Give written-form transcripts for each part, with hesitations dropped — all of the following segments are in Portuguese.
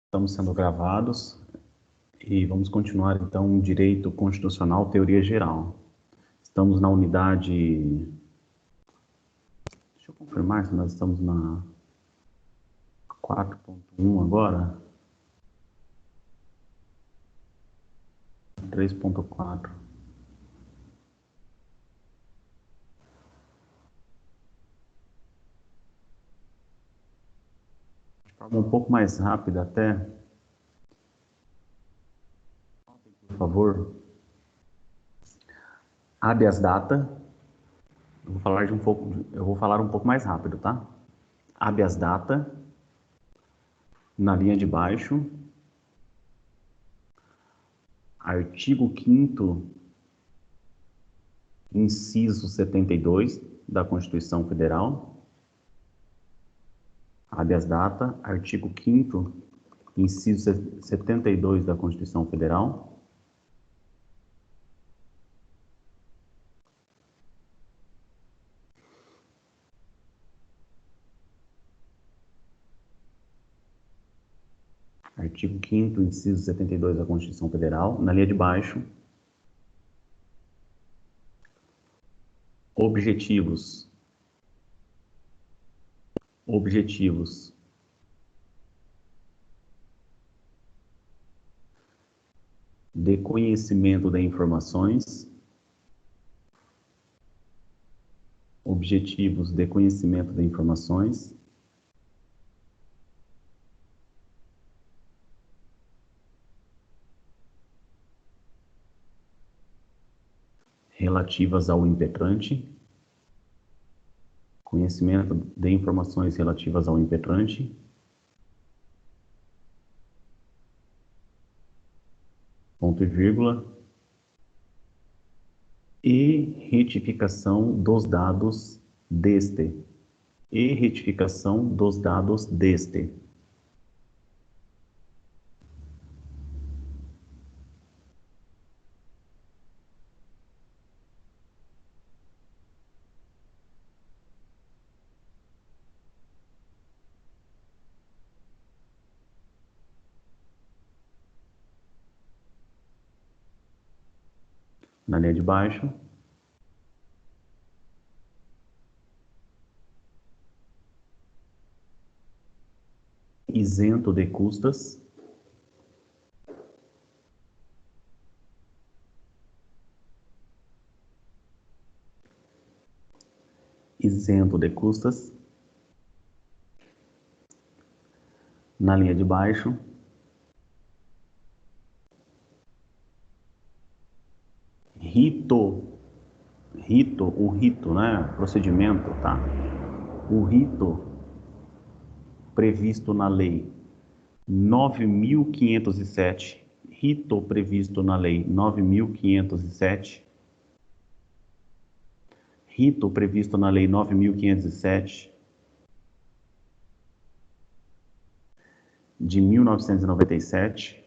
Estamos sendo gravados e vamos continuar então Direito Constitucional, Teoria Geral. Estamos na unidade. Deixa eu confirmar se nós estamos na 4.1 agora. 3.4. De forma um pouco mais rápida até, por favor. Habeas data. Eu vou falar um pouco mais rápido, tá? Habeas data. Na linha de baixo. Artigo 5º, inciso 72 da Constituição Federal. Habeas data, artigo 5º, inciso 72 da Constituição Federal. Artigo 5º, inciso 72 da Constituição Federal. Na linha de baixo. Objetivos. Objetivos. De conhecimento de informações. Objetivos de conhecimento de informações. Relativas ao impetrante. Conhecimento de informações relativas ao impetrante. Ponto e vírgula. E retificação dos dados deste. E retificação dos dados deste. Na linha de baixo. Isento de custas. Isento de custas. Na linha de baixo. O rito, né? Procedimento, tá? O rito previsto na lei 9.507, rito previsto na lei 9.507, rito previsto na lei 9.507 de 1997,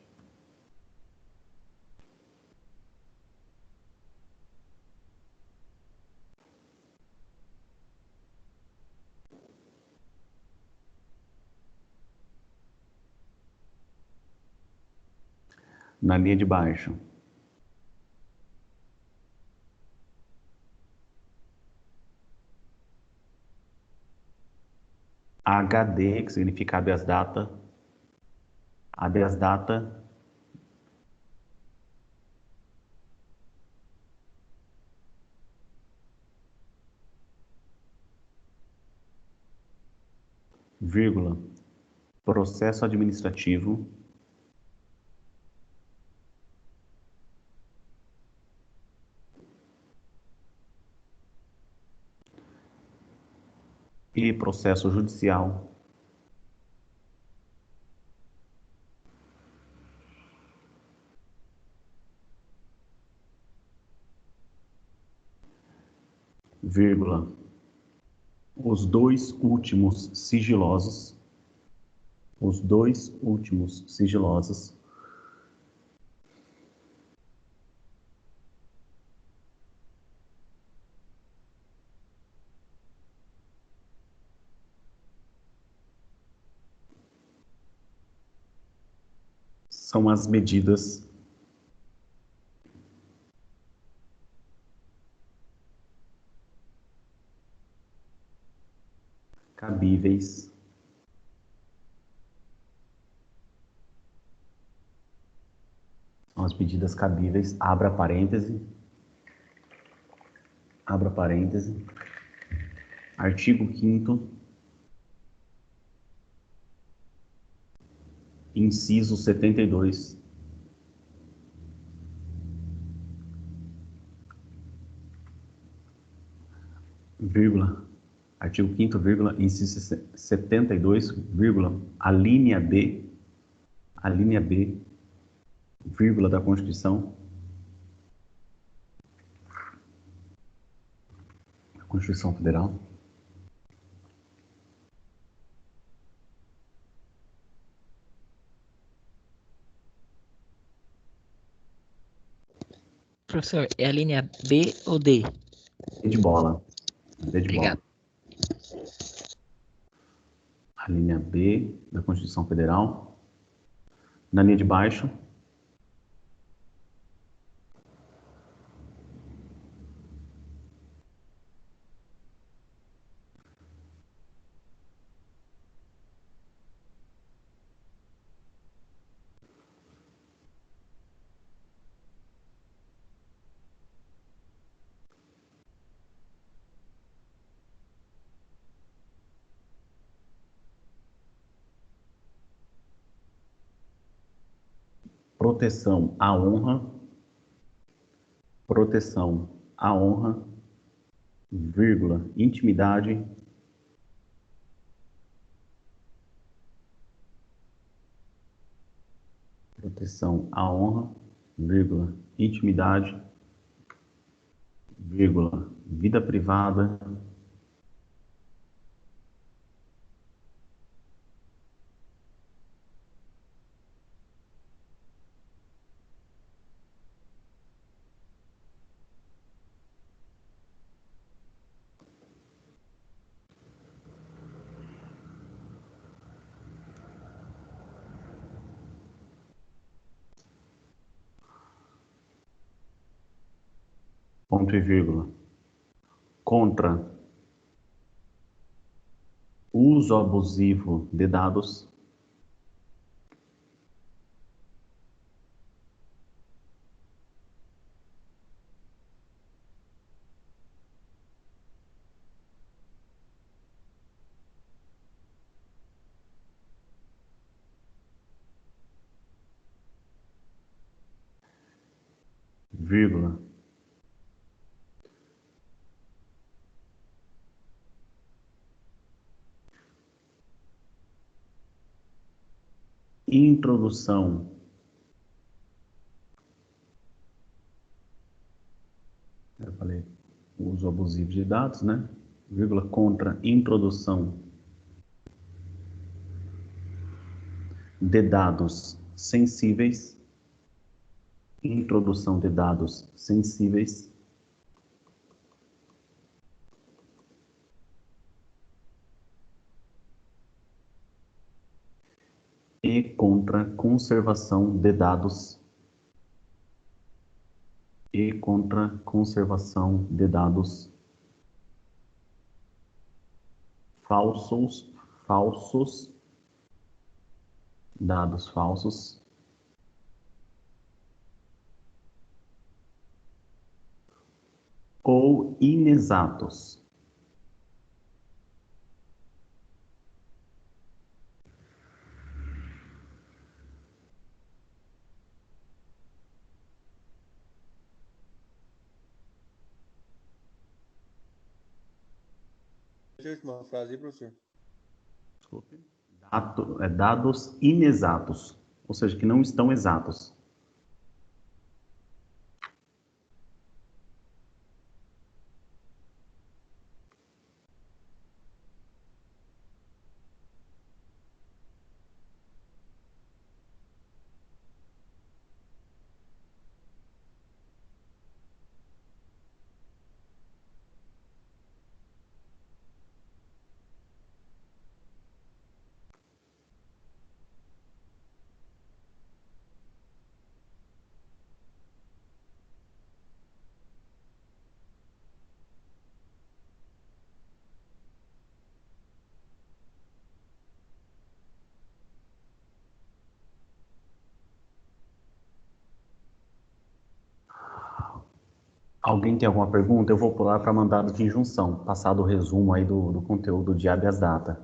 na linha de baixo. HD, que significa habeas data, habeas data, vírgula, processo administrativo, e processo judicial, vírgula, os dois últimos sigilosos, são as medidas cabíveis abra parêntese, artigo 5º, inciso 72, vírgula, artigo 5º, vírgula, inciso 72, vírgula, a linha B, vírgula, da Constituição Federal, Professor, é a linha B ou D? D de bola. D de bola. Obrigado. A linha B da Constituição Federal. Na linha de baixo, proteção à honra, vírgula, intimidade, proteção à honra, vírgula, intimidade, vírgula, vida privada, ponto e vírgula, contra uso abusivo de dados, vírgula, introdução, eu falei uso abusivo de dados, né? Vírgula, contra introdução de dados sensíveis, introdução de dados sensíveis, e contra conservação de dados falsos, dados falsos, ou inexatos. Última frase aí, professor. Desculpe. Dados inexatos, ou seja, que não estão exatos. Alguém tem alguma pergunta? Eu vou pular para mandado de injunção, passado o resumo aí do conteúdo de habeas data.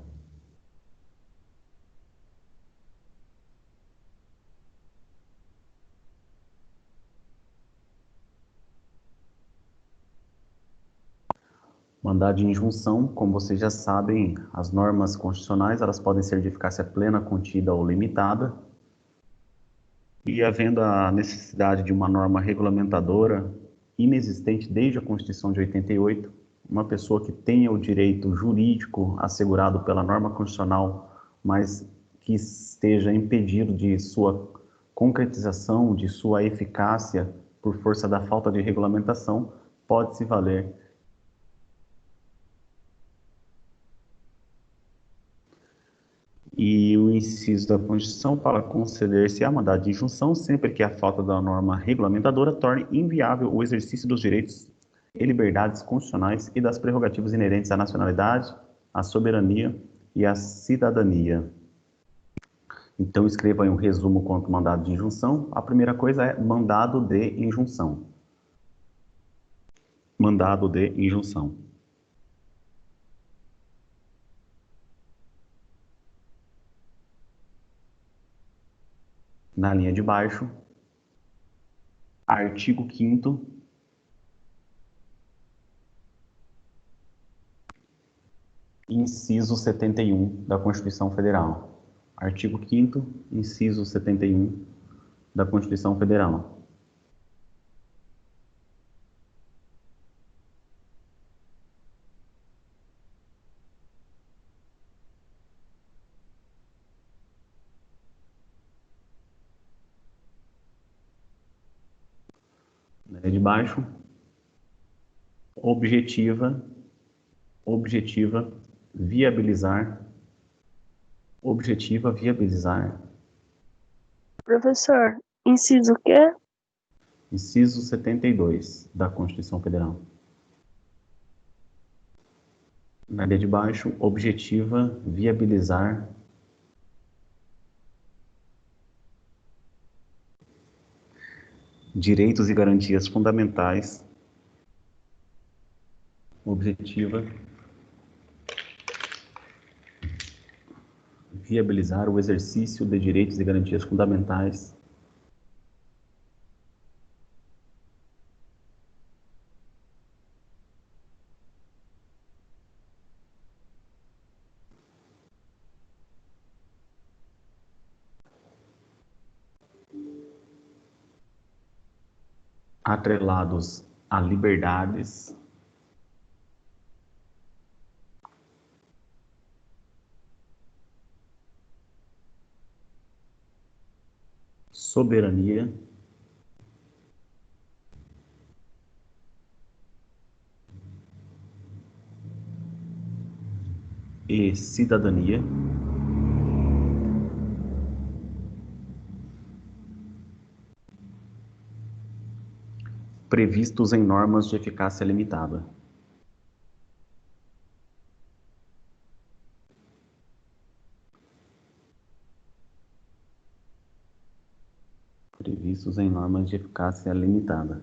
Mandado de injunção, como vocês já sabem, as normas constitucionais, elas podem ser de eficácia plena, contida ou limitada. E havendo a necessidade de uma norma regulamentadora inexistente desde a Constituição de 88, uma pessoa que tenha o direito jurídico assegurado pela norma constitucional, mas que esteja impedido de sua concretização, de sua eficácia por força da falta de regulamentação, pode se valer. E o inciso da Constituição fala conceder-se a mandado de injunção sempre que a falta da norma regulamentadora torne inviável o exercício dos direitos e liberdades constitucionais e das prerrogativas inerentes à nacionalidade, à soberania e à cidadania. Então, escreva aí um resumo quanto ao mandado de injunção. A primeira coisa é mandado de injunção. Mandado de injunção. Na linha de baixo, artigo 5º, inciso 71 da Constituição Federal. Artigo 5º, inciso 71 da Constituição Federal. Na linha de baixo, objetiva, viabilizar, objetiva, viabilizar, Professor, inciso o quê? inciso 72 da Constituição Federal. Na linha de baixo, objetiva, viabilizar, direitos e garantias fundamentais, objetiva, viabilizar o exercício de direitos e garantias fundamentais, atrelados a liberdades, soberania, e cidadania, previstos em normas de eficácia limitada. Previstos em normas de eficácia limitada.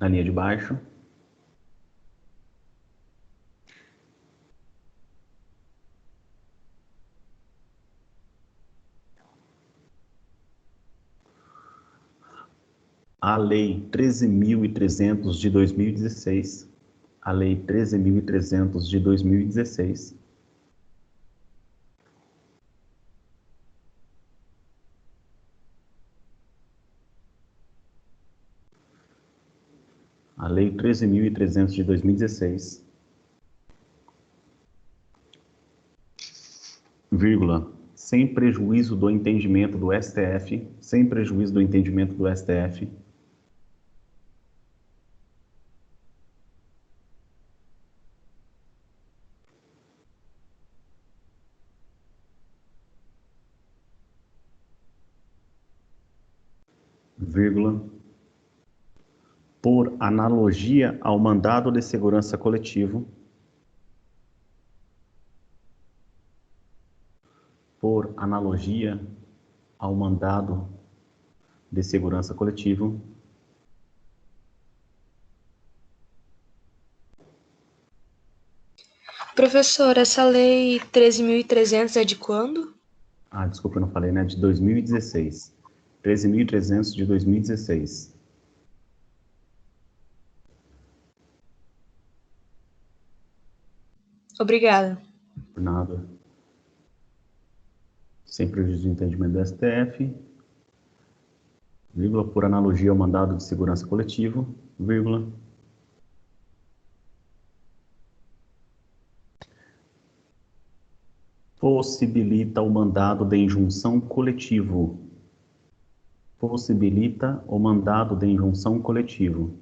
Na linha de baixo, a Lei 13.300 de 2016, a Lei 13.300 de 2016, a Lei 13.300 de 2016, vírgula, sem prejuízo do entendimento do STF, sem prejuízo do entendimento do STF, vírgula, por analogia ao mandado de segurança coletivo, por analogia ao mandado de segurança coletivo, Professor, essa lei 13.300 é de quando? desculpa, eu não falei, né? De 2016. 13.300 de 2016. Obrigada. Por nada. Sem prejuízo do entendimento do STF, vírgula, por analogia ao mandado de segurança coletivo, vírgula, possibilita o mandado de injunção coletivo. Possibilita o mandado de injunção coletivo.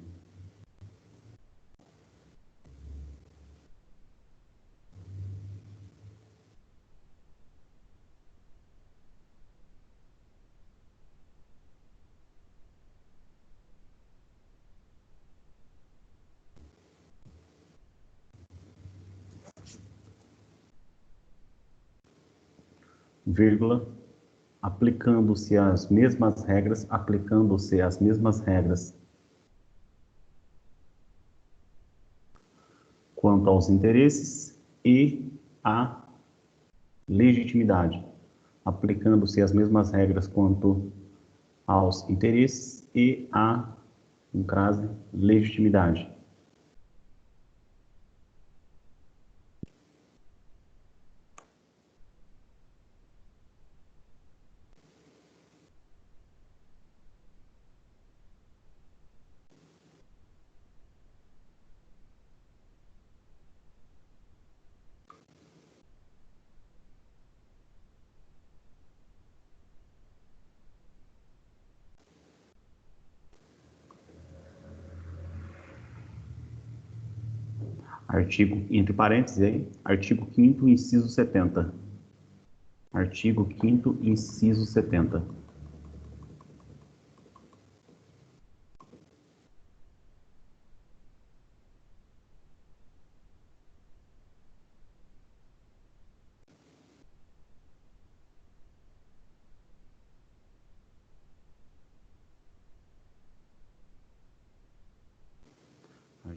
Vírgula, aplicando-se as mesmas regras, quanto aos interesses e à legitimidade. Aplicando-se as mesmas regras quanto aos interesses e à, no caso, legitimidade. Artigo, entre parênteses aí, artigo 5º, inciso 70. Artigo 5º, inciso 70.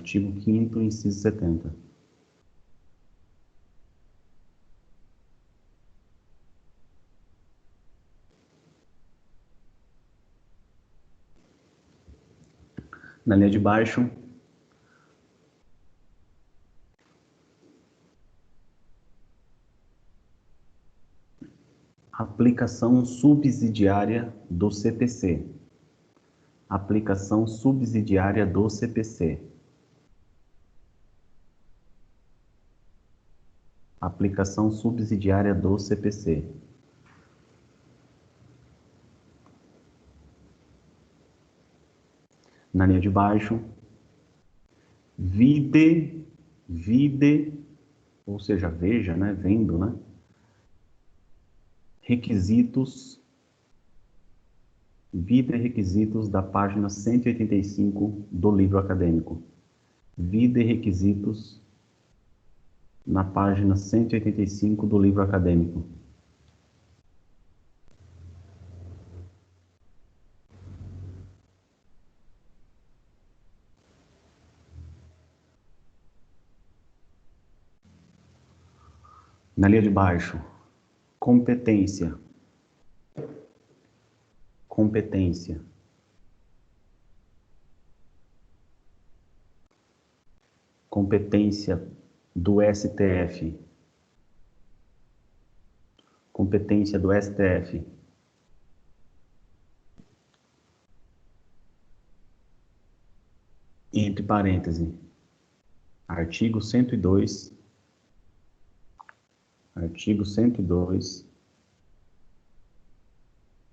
Artigo 5º, inciso 70. Na linha de baixo, aplicação subsidiária do CPC. Aplicação subsidiária do CPC. Aplicação subsidiária do CPC. Na linha de baixo, vide, ou seja, veja, né, vendo, né, requisitos, requisitos da página 185 do livro acadêmico. Vida e requisitos na página 185 do livro acadêmico. Na linha de baixo, competência. Competência. Competência do STF. Competência do STF. Entre parênteses, artigo 102,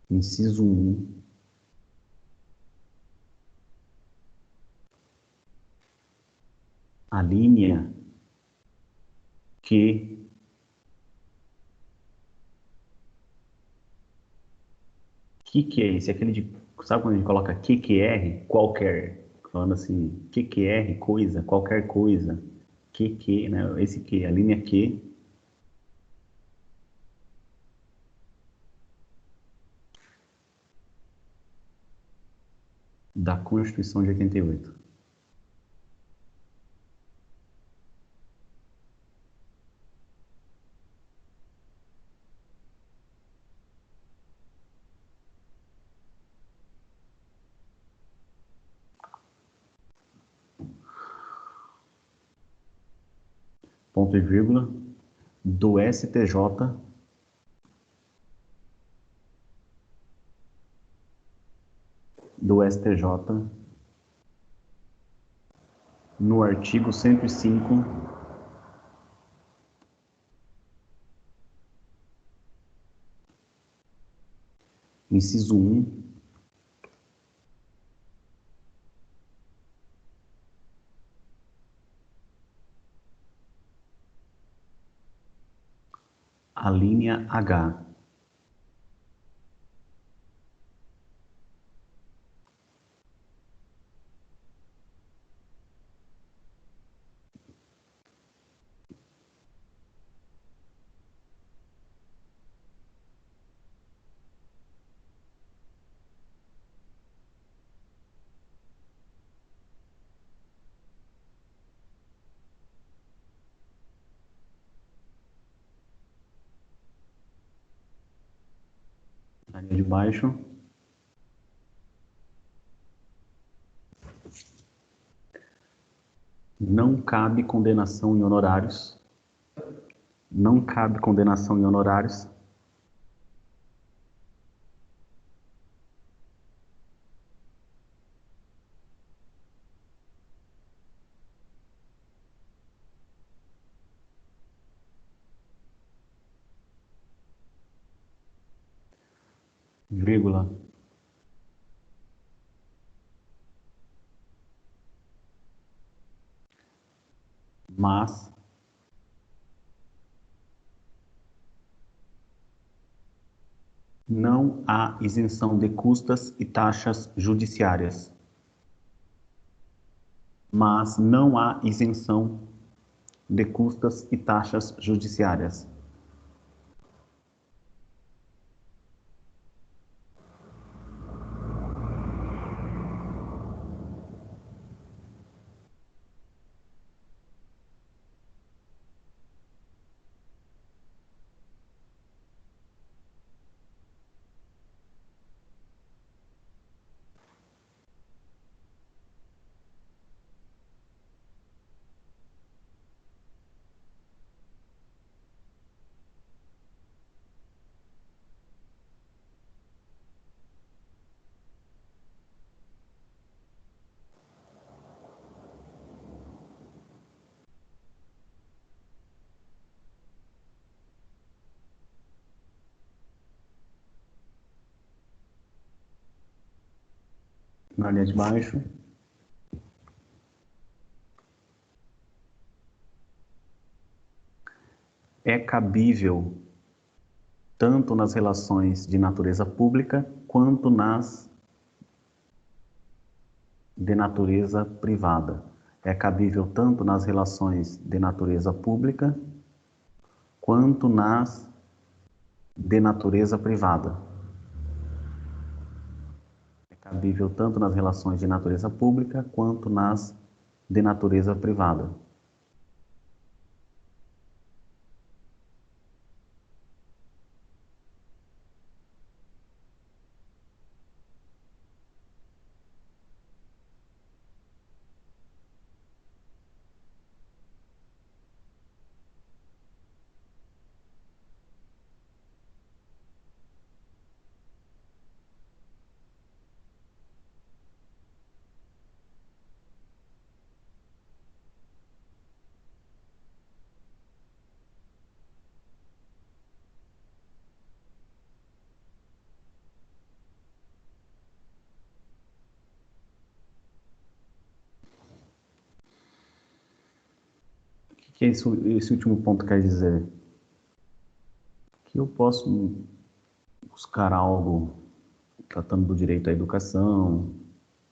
inciso 1, a linha que é esse? Aquele de Sabe quando a gente coloca QQR? Qualquer. Falando assim, QQR, coisa, qualquer coisa. QQ, né? Esse Q, a linha Q. Da Constituição de 88. Ponto e vírgula. Do STJ. Do STJ. No artigo 105. Inciso 1. A linha H. Na linha de baixo. Não cabe condenação em honorários. Não cabe condenação em honorários. Vírgula. Mas não há isenção de custas e taxas judiciárias. Mas não há isenção de custas e taxas judiciárias. Na linha de baixo. É cabível tanto nas relações de natureza pública quanto nas de natureza privada. É cabível tanto nas relações de natureza pública quanto nas de natureza privada. É cabível tanto nas relações de natureza pública quanto nas de natureza privada. O que esse último ponto quer dizer? Que eu posso buscar algo tratando do direito à educação,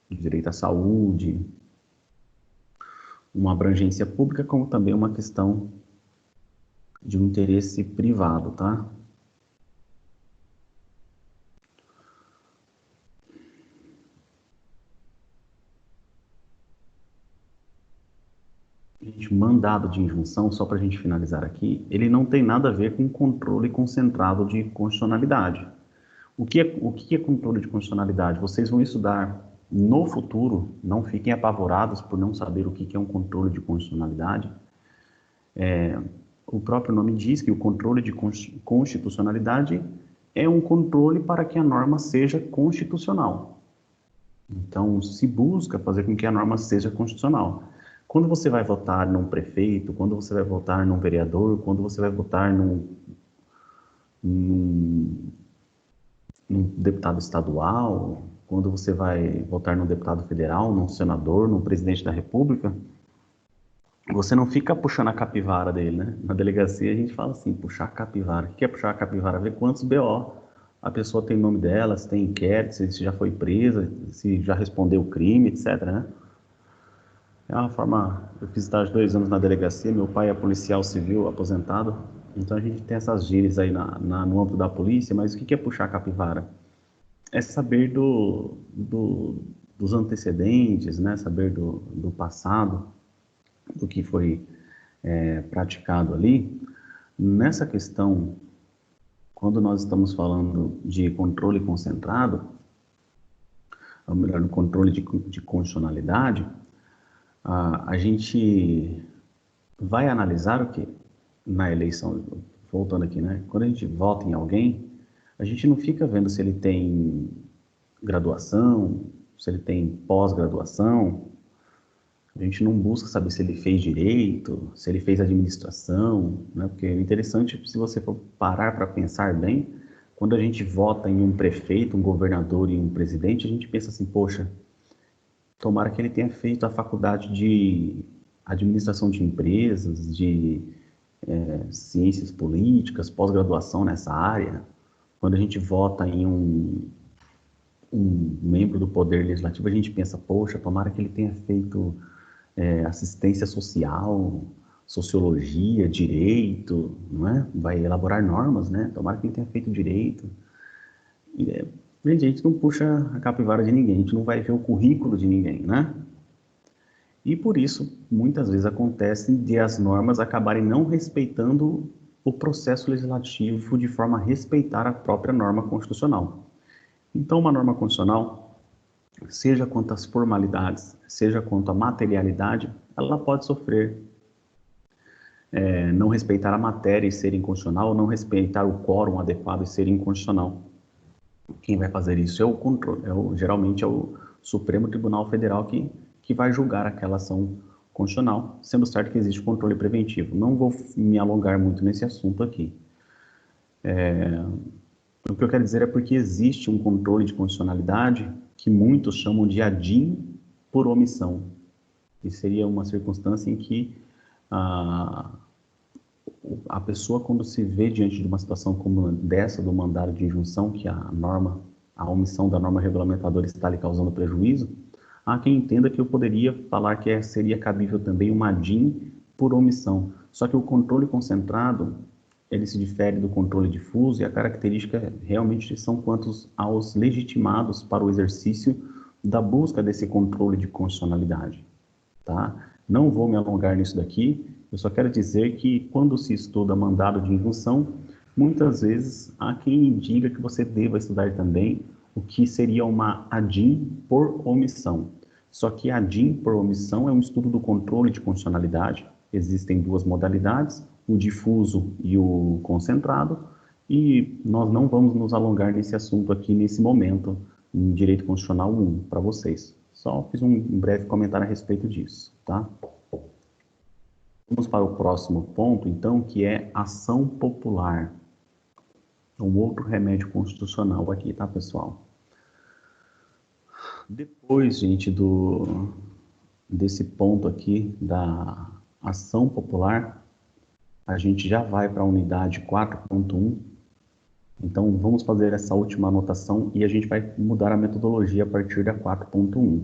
do direito à saúde, uma abrangência pública, como também uma questão de um interesse privado, tá? Gente, mandado de injunção, só para a gente finalizar aqui, ele não tem nada a ver com controle concentrado de constitucionalidade. O que é controle de constitucionalidade? Vocês vão estudar no futuro, não fiquem apavorados por não saber o que é um controle de constitucionalidade. O próprio nome diz que o controle de constitucionalidade é um controle para que a norma seja constitucional. Então, se busca fazer com que a norma seja constitucional. Quando você vai votar num prefeito, quando você vai votar num vereador, quando você vai votar num deputado estadual, quando você vai votar num deputado federal, num senador, num presidente da república, você não fica puxando a capivara dele, né? Na delegacia a gente fala assim, puxar a capivara. O que é puxar a capivara? Ver quantos BO a pessoa tem nome dela, se tem inquérito, se já foi presa, se já respondeu crime, etc, né? É uma forma, eu fiz estágio 2 anos na delegacia, meu pai é policial civil aposentado, então a gente tem essas gírias aí no âmbito da polícia, mas o que é puxar a capivara? É saber dos antecedentes, né? Saber do passado, do que foi praticado ali. Nessa questão, quando nós estamos falando de controle concentrado, ou melhor, no controle de constitucionalidade, a gente vai analisar o que na eleição, voltando aqui, né? Quando a gente vota em alguém, a gente não fica vendo se ele tem graduação, se ele tem pós-graduação, a gente não busca saber se ele fez direito, se ele fez administração, né? Porque o interessante, se você for parar para pensar bem, quando a gente vota em um prefeito, um governador e um presidente, a gente pensa assim, poxa, tomara que ele tenha feito a faculdade de administração de empresas, de ciências políticas, pós-graduação nessa área. Quando a gente vota em um membro do Poder Legislativo, a gente pensa, poxa, tomara que ele tenha feito assistência social, sociologia, direito, não é? Vai elaborar normas, né? Tomara que ele tenha feito direito. A gente não puxa a capivara de ninguém, a gente não vai ver o currículo de ninguém, né? E por isso, muitas vezes acontece de as normas acabarem não respeitando o processo legislativo de forma a respeitar a própria norma constitucional. Então, uma norma constitucional, seja quanto às formalidades, seja quanto à materialidade, ela pode sofrer não respeitar a matéria e ser inconstitucional, ou não respeitar o quórum adequado e ser inconstitucional. Quem vai fazer isso é o controle, geralmente é o Supremo Tribunal Federal que vai julgar aquela ação constitucional, sendo certo que existe controle preventivo. Não vou me alongar muito nesse assunto aqui. O que eu quero dizer é porque existe um controle de constitucionalidade que muitos chamam de ADIM por omissão. E seria uma circunstância em que a pessoa, quando se vê diante de uma situação como dessa, do mandado de injunção, que a omissão da norma regulamentadora está lhe causando prejuízo, há quem entenda que eu poderia falar que seria cabível também uma ADIM por omissão. Só que o controle concentrado, ele se difere do controle difuso e a característica realmente são quantos aos legitimados para o exercício da busca desse controle de constitucionalidade, tá? Não vou me alongar nisso daqui, eu só quero dizer que quando se estuda mandado de injunção, muitas vezes há quem indica que você deva estudar também o que seria uma ADIM por omissão. Só que a ADIM por omissão é um estudo do controle de constitucionalidade, existem duas modalidades, o difuso e o concentrado, e nós não vamos nos alongar nesse assunto aqui nesse momento, em Direito Constitucional 1, para vocês. Só fiz um breve comentário a respeito disso, tá? Vamos para o próximo ponto, então, que é ação popular. Um outro remédio constitucional aqui, tá, pessoal? Depois, gente, desse ponto aqui da ação popular, a gente já vai para a unidade 4.1, Então, vamos fazer essa última anotação e a gente vai mudar a metodologia a partir da 4.1.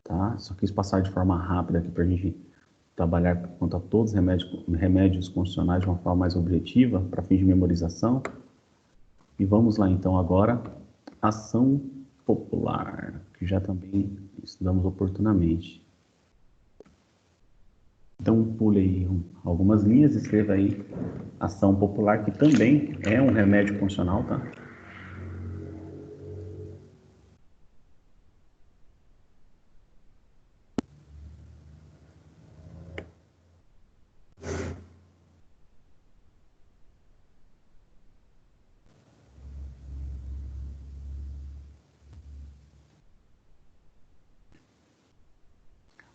Tá? Só quis passar de forma rápida aqui para a gente trabalhar quanto a todos os remédios constitucionais de uma forma mais objetiva, para fins de memorização. E vamos lá, então, agora, ação popular, que já também estudamos oportunamente. Então, pule aí algumas linhas, escreva aí ação popular, que também é um remédio constitucional, tá?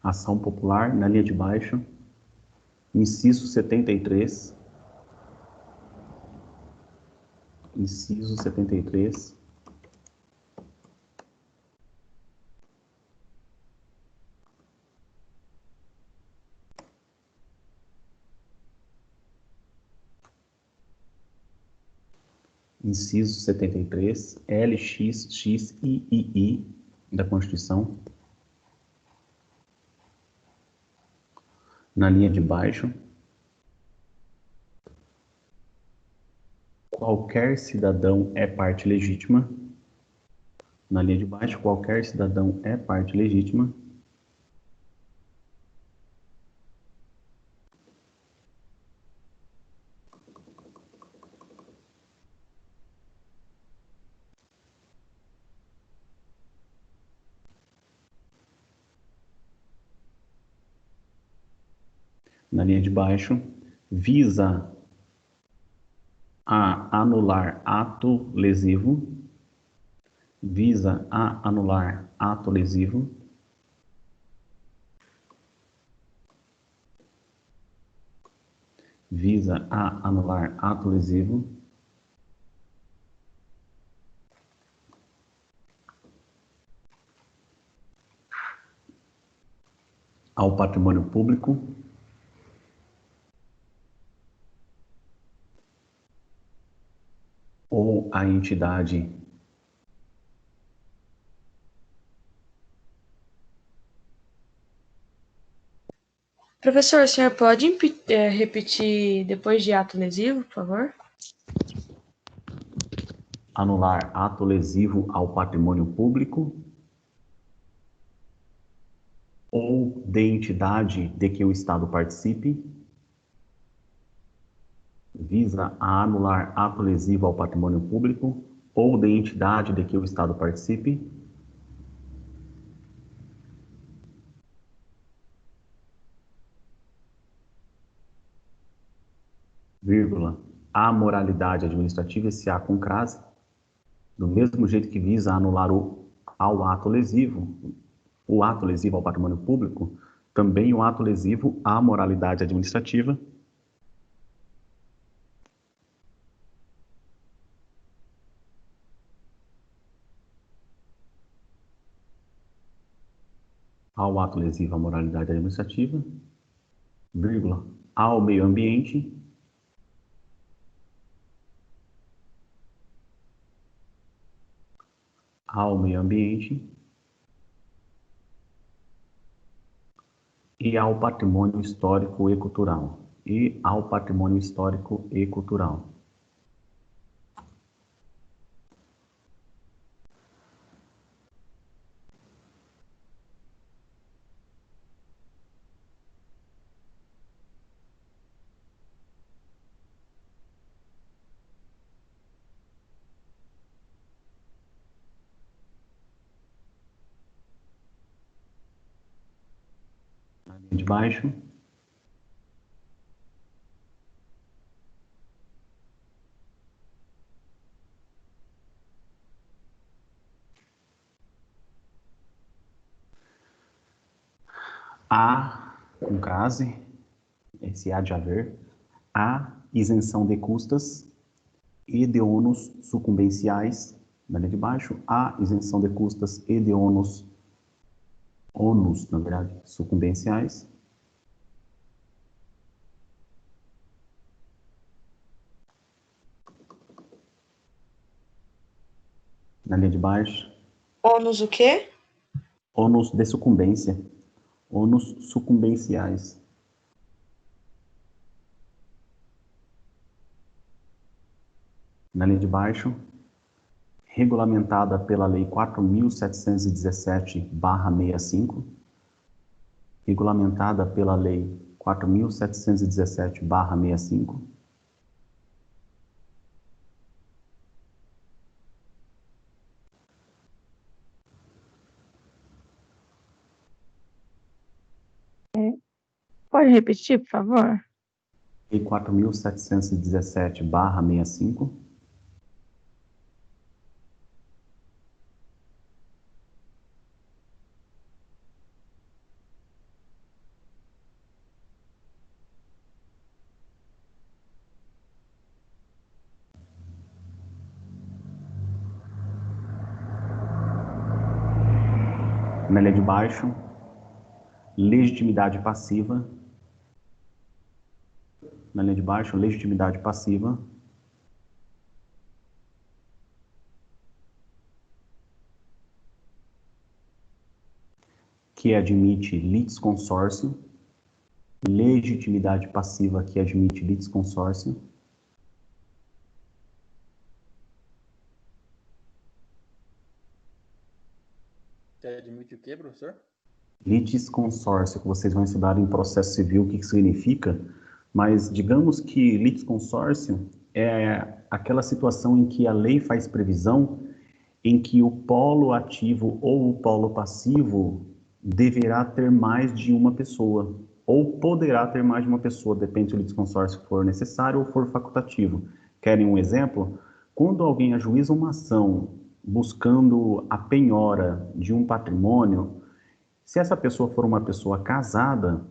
Ação popular, na linha de baixo, inciso 73. Inciso 73. Inciso 73, LXXIII da Constituição. Na linha de baixo, qualquer cidadão é parte legítima. Na linha de baixo, qualquer cidadão é parte legítima. Na linha de baixo, visa a anular ato lesivo. Visa a anular ato lesivo. Visa a anular ato lesivo. Ao patrimônio público. Ou a entidade Professor, o senhor pode repetir depois de ato lesivo, por favor? anular ato lesivo ao patrimônio público ou de entidade de que o Estado participe, visa a anular ato lesivo ao patrimônio público ou de entidade de que o Estado participe, vírgula, a moralidade administrativa, esse A com crase, do mesmo jeito que visa anular o ato lesivo ao patrimônio público, também o ato lesivo à moralidade administrativa, ao ato lesivo à moralidade administrativa, vírgula, ao meio ambiente, ao meio ambiente e ao patrimônio histórico e cultural. E ao patrimônio histórico e cultural. Na linha de baixo, há, com crase, esse há de haver, há isenção de custas e de ônus sucumbenciais, na linha de baixo, há isenção de custas e de ônus, na verdade, sucumbenciais, Na linha de baixo. Ônus o quê? Ônus de sucumbência. Ônus sucumbenciais. Na linha de baixo. Regulamentada pela Lei 4.717/65. Regulamentada pela Lei 4.717/65. Pode repetir, por favor? Lei 4.717/65. Na linha de baixo, legitimidade passiva. Na linha de baixo, legitimidade passiva. Que admite litisconsórcio. Legitimidade passiva que admite litisconsórcio. Você admite o quê, professor? Litisconsórcio, que vocês vão estudar em processo civil, o que significa, mas digamos que litisconsórcio é aquela situação em que a lei faz previsão em que o polo ativo ou o polo passivo deverá ter mais de uma pessoa, ou poderá ter mais de uma pessoa, depende se o litisconsórcio for necessário ou for facultativo. Querem um exemplo? Quando alguém ajuiza uma ação buscando a penhora de um patrimônio, se essa pessoa for uma pessoa casada,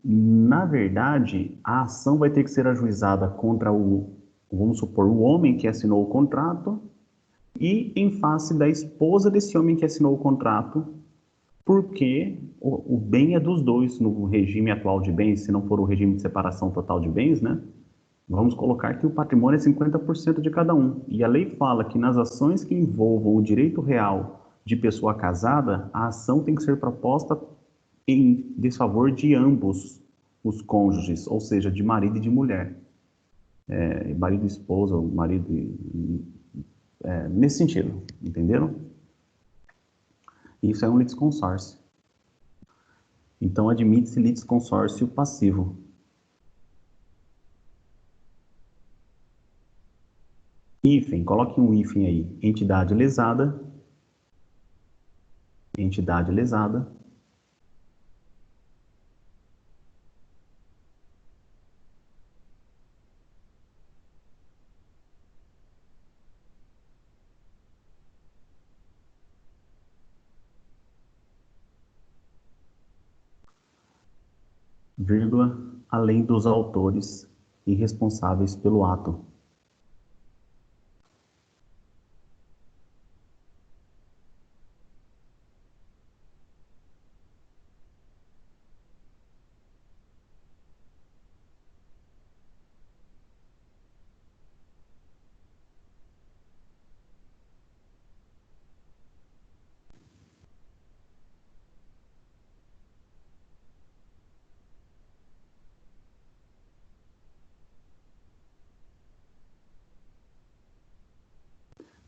na verdade, a ação vai ter que ser ajuizada contra vamos supor, o homem que assinou o contrato e em face da esposa desse homem que assinou o contrato, porque o bem é dos dois no regime atual de bens, se não for o regime de separação total de bens, né? Vamos colocar que o patrimônio é 50% de cada um. E a lei fala que nas ações que envolvam o direito real de pessoa casada, a ação tem que ser proposta em desfavor de ambos os cônjuges, ou seja, de marido e de mulher. Marido e esposa, marido nesse sentido, entenderam? Isso é um litisconsórcio. Então, admite-se litisconsórcio passivo. Hífen, coloque um hífen aí. Entidade lesada. Entidade lesada. Vírgula, além dos autores e responsáveis pelo ato.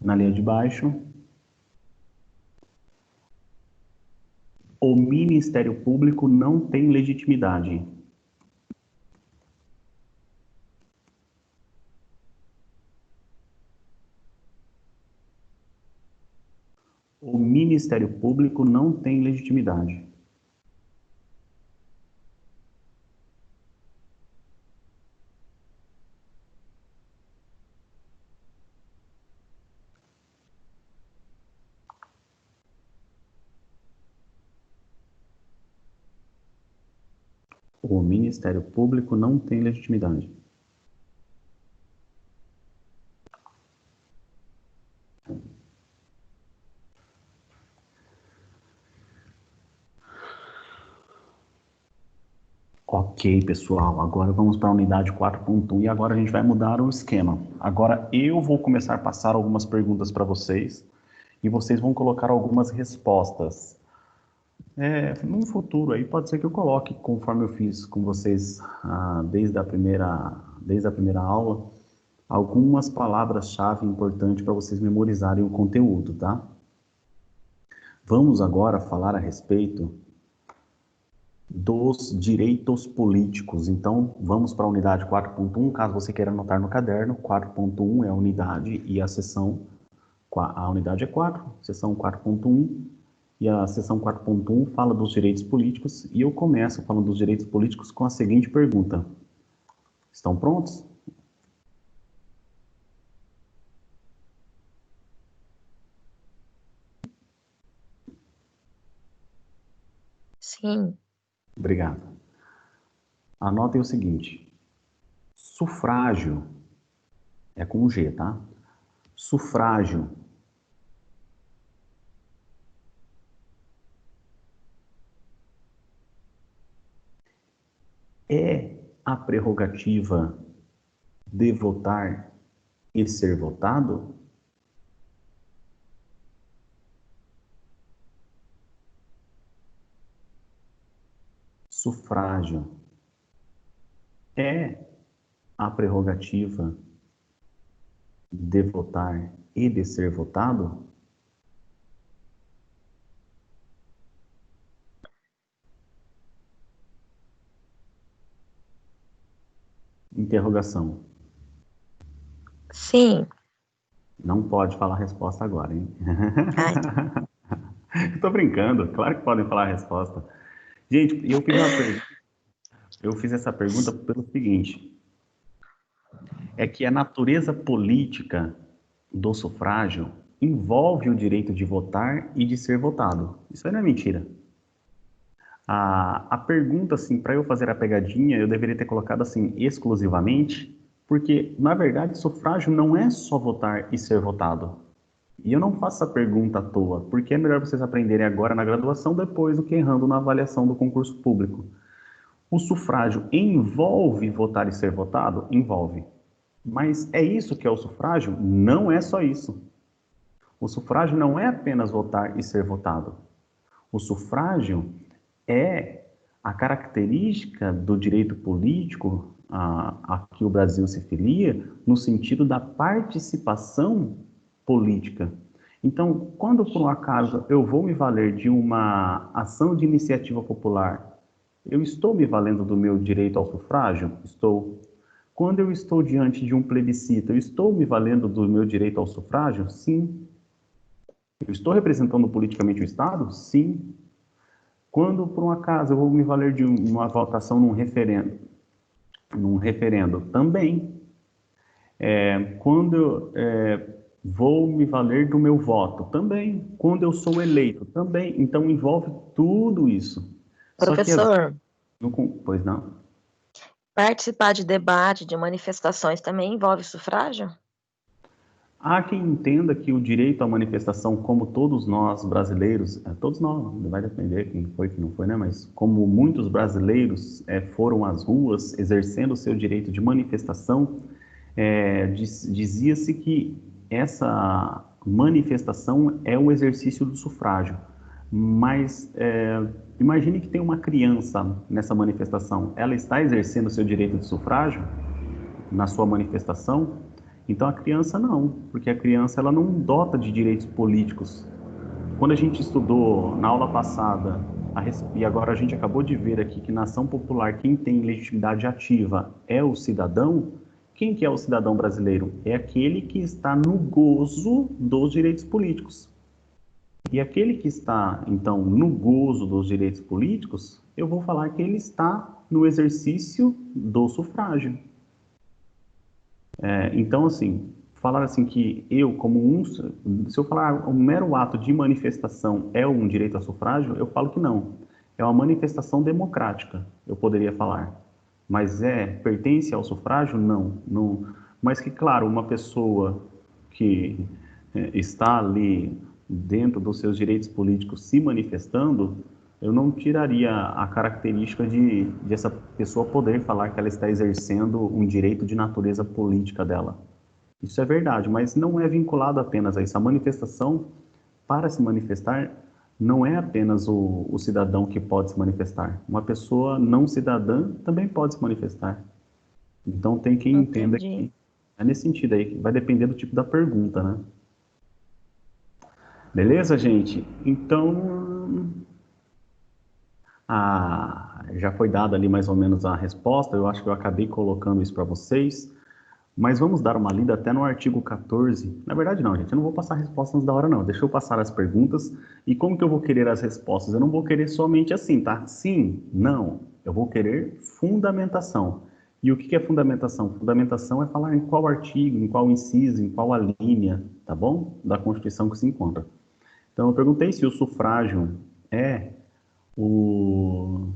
Na linha de baixo, o Ministério Público não tem legitimidade. O Ministério Público não tem legitimidade. O Ministério Público não tem legitimidade. Ok, pessoal, agora vamos para a unidade 4.1 e agora a gente vai mudar o esquema. Agora eu vou começar a passar algumas perguntas para vocês. e vocês vão colocar algumas respostas. No futuro aí pode ser que eu coloque, conforme eu fiz com vocês desde a primeira aula, algumas palavras-chave importantes para vocês memorizarem o conteúdo, tá? Vamos agora falar a respeito dos direitos políticos. Então, vamos para a unidade 4.1, caso você queira anotar no caderno. 4.1 é a unidade e a unidade é 4, seção 4.1, e a seção 4.1 fala dos direitos políticos, e eu começo falando dos direitos políticos com a seguinte pergunta. Estão prontos? Sim. Obrigado. Anotem o seguinte. Sufrágio é com G, tá? Sufrágio é a prerrogativa de votar e ser votado? Sufrágio é a prerrogativa de votar e de ser votado? Interrogação. Sim. Não pode falar a resposta agora, hein? Ai, Estou brincando, claro que podem falar a resposta. Gente, eu fiz essa pergunta pelo seguinte, é que a natureza política do sufrágio envolve o direito de votar e de ser votado. Isso aí não é mentira. A pergunta, assim, para eu fazer a pegadinha, eu deveria ter colocado assim, exclusivamente, porque, na verdade, sufrágio não é só votar e ser votado. E eu não faço essa pergunta à toa, porque é melhor vocês aprenderem agora na graduação, depois do que errando na avaliação do concurso público. O sufrágio envolve votar e ser votado? Envolve. Mas é isso que é o sufrágio? Não é só isso. O sufrágio não é apenas votar e ser votado. O sufrágio é a característica do direito político a que o Brasil se filia, no sentido da participação política. Então, quando por um acaso eu vou me valer de uma ação de iniciativa popular, eu estou me valendo do meu direito ao sufrágio? Estou. Quando eu estou diante de um plebiscito, eu estou me valendo do meu direito ao sufrágio? Sim. Eu estou representando politicamente o Estado? Sim. Quando, por um acaso, eu vou me valer de uma votação num referendo, também. Quando eu vou me valer do meu voto, também. Quando eu sou eleito, também. Então, envolve tudo isso. Só que, professor, pois não? participar de debate, de manifestações também envolve sufrágio? Há quem entenda que o direito à manifestação, como todos nós brasileiros, todos nós, vai depender quem foi, quem não foi, né? Mas como muitos brasileiros foram às ruas exercendo o seu direito de manifestação, dizia-se que essa manifestação é o exercício do sufrágio. Mas imagine que tem uma criança nessa manifestação, ela está exercendo o seu direito de sufrágio na sua manifestação? Então a criança não, porque a criança ela não dota de direitos políticos. Quando a gente estudou na aula passada, e agora a gente acabou de ver aqui que na ação popular quem tem legitimidade ativa é o cidadão, quem que é o cidadão brasileiro? É aquele que está no gozo dos direitos políticos. E aquele que está, então, no gozo dos direitos políticos, eu vou falar que ele está no exercício do sufrágio. Então, assim, falar assim que eu, se eu falar um mero ato de manifestação é um direito a sufrágio, eu falo que não. É uma manifestação democrática, eu poderia falar. Mas pertence ao sufrágio? Não, não. Mas que, claro, uma pessoa que está ali dentro dos seus direitos políticos se manifestando, eu não tiraria a característica de essa pessoa poder falar que ela está exercendo um direito de natureza política dela. Isso é verdade, mas não é vinculado apenas a isso. A manifestação para se manifestar, não é apenas o cidadão que pode se manifestar. Uma pessoa não cidadã também pode se manifestar. Então, tem quem entenda Entendi. que é nesse sentido aí, que vai depender do tipo da pergunta, né? Beleza, gente? Então, já foi dada ali mais ou menos a resposta, eu acho que eu acabei colocando isso para vocês, mas vamos dar uma lida até no artigo 14. Na verdade não, gente, eu não vou passar respostas da hora não, deixa eu passar as perguntas, e como que eu vou querer as respostas? Eu não vou querer somente assim, tá? Sim, não, eu vou querer fundamentação. E o que é fundamentação? Fundamentação é falar em qual artigo, em qual inciso, em qual alínea, tá bom? Da Constituição que se encontra. Então eu perguntei se o sufrágio o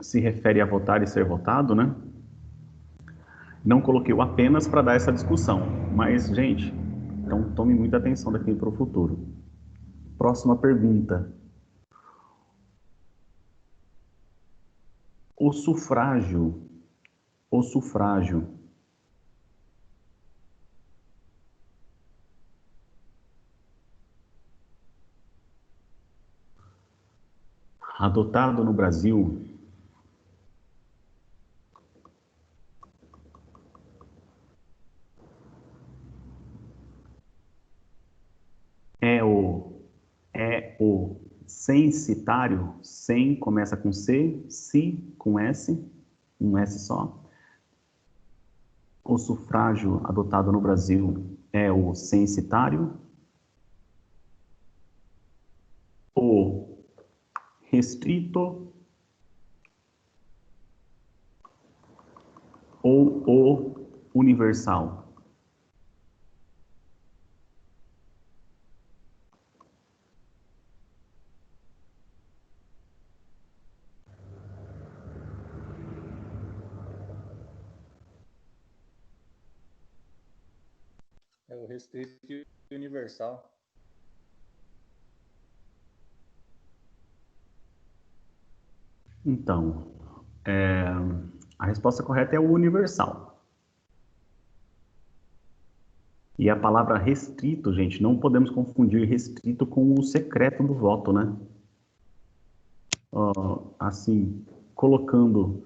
se refere a votar e ser votado, né? Não coloquei o apenas para dar essa discussão, mas, gente, então tome muita atenção daqui para o futuro. Próxima pergunta. O sufrágio, o sufrágio adotado no Brasil é o censitário, sem começa com C, si com S, um S só. O sufrágio adotado no Brasil é o censitário, o restrito ou o universal? É o restrito e universal. Então, a resposta correta é o universal. E a palavra restrito, gente, não podemos confundir restrito com o secreto do voto, né? Assim, colocando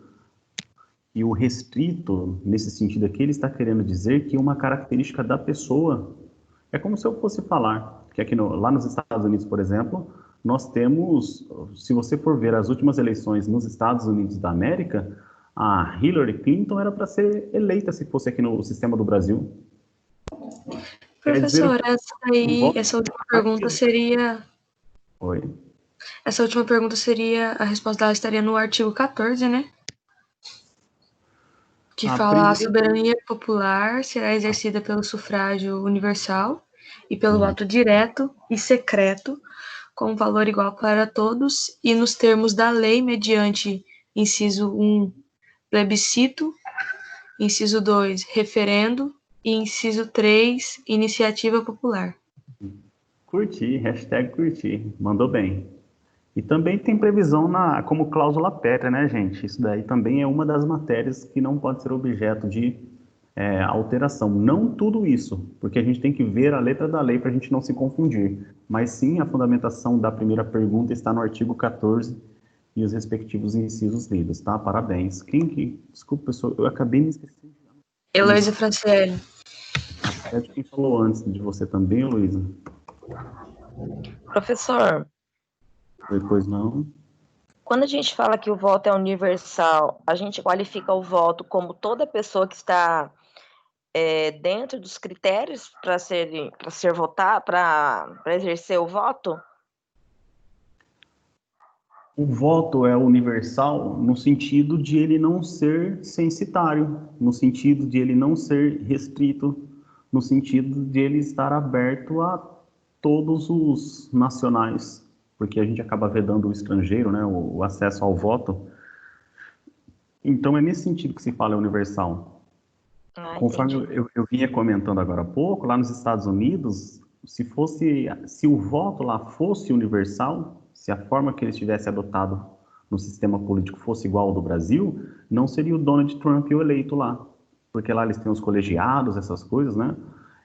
e o restrito, nesse sentido aqui, ele está querendo dizer que uma característica da pessoa é como se eu fosse falar que aqui lá nos Estados Unidos, por exemplo, nós temos, se você for ver as últimas eleições nos Estados Unidos da América, a Hillary Clinton era para ser eleita se fosse aqui no sistema do Brasil. Quer dizer, Professor, o voto... essa última pergunta seria. Oi. Essa última pergunta seria. A resposta dela estaria no artigo 14, né? Que A fala a primeira... soberania popular será exercida pelo sufrágio universal e pelo voto direto e secreto, com valor igual para todos e nos termos da lei, mediante inciso 1, plebiscito, inciso 2, referendo e inciso 3, iniciativa popular. Curti, hashtag curti, mandou bem. E também tem previsão como cláusula pétrea, né, gente? Isso daí também é uma das matérias que não pode ser objeto de alteração. Não tudo isso, porque a gente tem que ver a letra da lei para a gente não se confundir. Mas sim, a fundamentação da primeira pergunta está no artigo 14 e os respectivos incisos lidos, tá? Parabéns. Desculpa, pessoal, eu acabei me esquecendo. Heloísa Franciele. É de quem falou antes de você também, Luísa? Professor, Depois não. quando a gente fala que o voto é universal, a gente qualifica o voto como toda pessoa que está dentro dos critérios para ser votar, para exercer o voto? O voto é universal no sentido de ele não ser censitário, no sentido de ele não ser restrito, no sentido de ele estar aberto a todos os nacionais, porque a gente acaba vedando o estrangeiro, né, o acesso ao voto. Então é nesse sentido que se fala universal. Conforme eu vinha comentando agora há pouco, lá nos Estados Unidos, se o voto lá fosse universal, se a forma que eles tivessem adotado no sistema político fosse igual ao do Brasil, não seria o Donald Trump o eleito lá, porque lá eles têm os colegiados, essas coisas, né?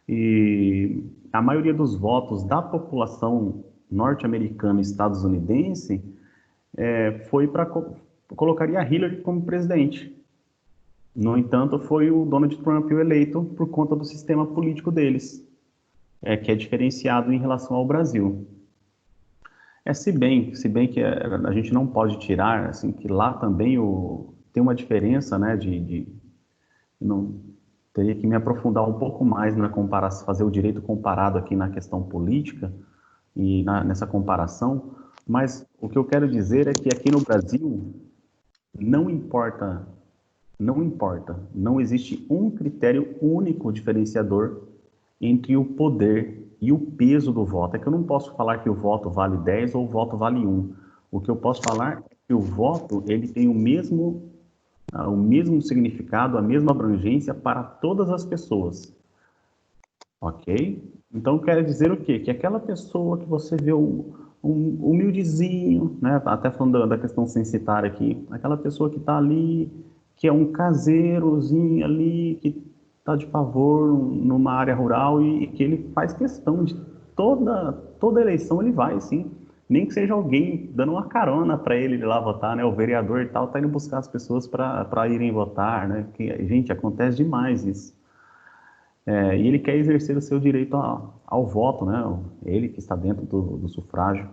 E a maioria dos votos da população norte-americana e estadunidense foi para colocaria a Hillary como presidente. No entanto, foi o Donald Trump o eleito por conta do sistema político deles, que é diferenciado em relação ao Brasil. Se bem que a gente não pode tirar, assim, que lá também tem uma diferença, né, não teria que me aprofundar um pouco mais na comparação, fazer o direito comparado aqui na questão política e nessa comparação, mas o que eu quero dizer é que aqui no Brasil não importa, não existe um critério único diferenciador entre o poder e o peso do voto. É que eu não posso falar que o voto vale 10 ou o voto vale 1. O que eu posso falar é que o voto ele tem o mesmo significado, a mesma abrangência para todas as pessoas. Ok? Então quer dizer o quê? Que aquela pessoa que você vê um humildezinho, né? Até falando da questão censitária aqui, aquela pessoa que está ali, que é um caseirozinho ali, que está de favor numa área rural e que ele faz questão de toda eleição ele vai, sim. Nem que seja alguém dando uma carona para ele ir lá votar, né? O vereador e tal está indo buscar as pessoas para irem votar, né? Que, gente, acontece demais isso. E ele quer exercer o seu direito ao voto, né? Ele que está dentro do sufrágio.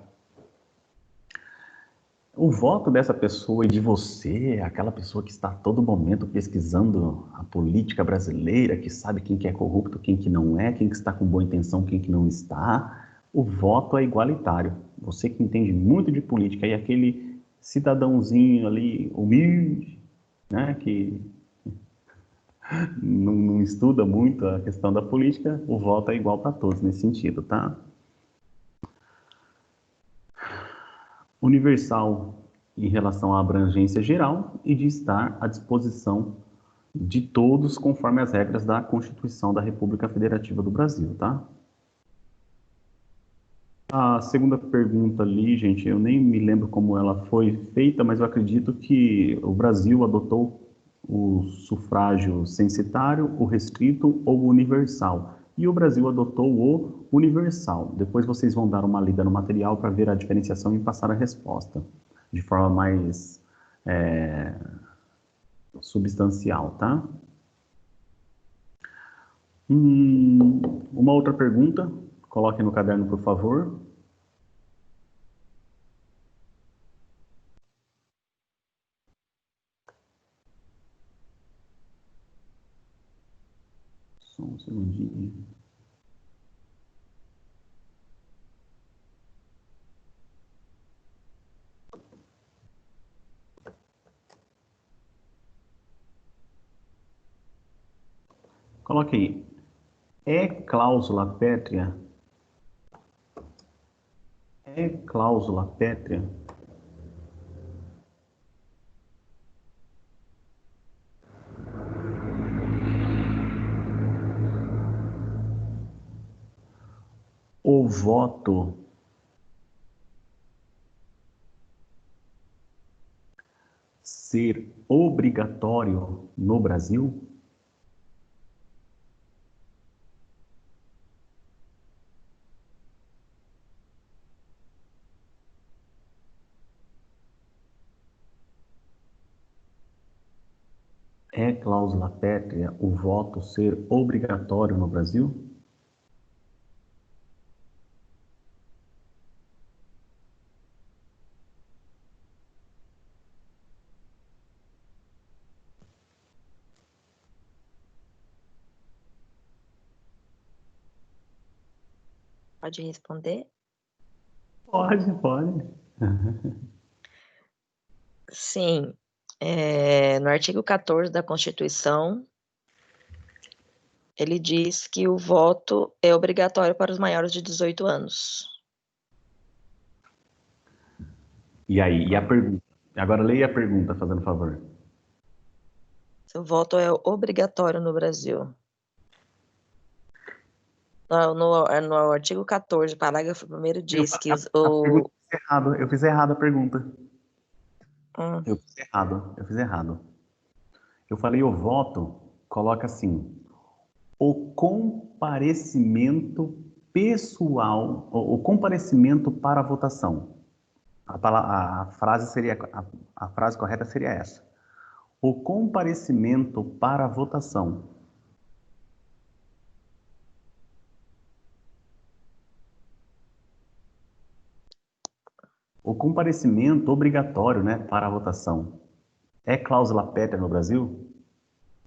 O voto dessa pessoa e de você, aquela pessoa que está a todo momento pesquisando a política brasileira, que sabe quem que é corrupto, quem que não é, quem que está com boa intenção, quem que não está, o voto é igualitário. Você que entende muito de política e aquele cidadãozinho ali, humilde, né, que não estuda muito a questão da política, o voto é igual para todos nesse sentido, tá? Universal em relação à abrangência geral e de estar à disposição de todos conforme as regras da Constituição da República Federativa do Brasil, tá? A segunda pergunta ali, gente, eu nem me lembro como ela foi feita, mas eu acredito que o Brasil adotou o sufrágio censitário, o restrito ou o universal. E o Brasil adotou o universal. Depois vocês vão dar uma lida no material para ver a diferenciação e passar a resposta de forma mais substancial, tá? Uma outra pergunta, coloque no caderno, por favor. Só um segundinho. Coloque aí. É cláusula pétrea? É cláusula pétrea? O voto ser obrigatório no Brasil? É cláusula pétrea o voto ser obrigatório no Brasil? Pode responder? Pode. Sim. No artigo 14 da Constituição, ele diz que o voto é obrigatório para os maiores de 18 anos. E aí, e a pergunta? Agora leia a pergunta, fazendo favor. O voto é obrigatório no Brasil. No artigo 14, parágrafo 1º, diz que Eu fiz errado a pergunta. Hum. Eu fiz errado. Eu falei o voto, coloca assim, o comparecimento pessoal, o comparecimento para a votação. A frase correta seria essa. O comparecimento para a votação. O comparecimento obrigatório, né, para a votação é cláusula pétrea no Brasil?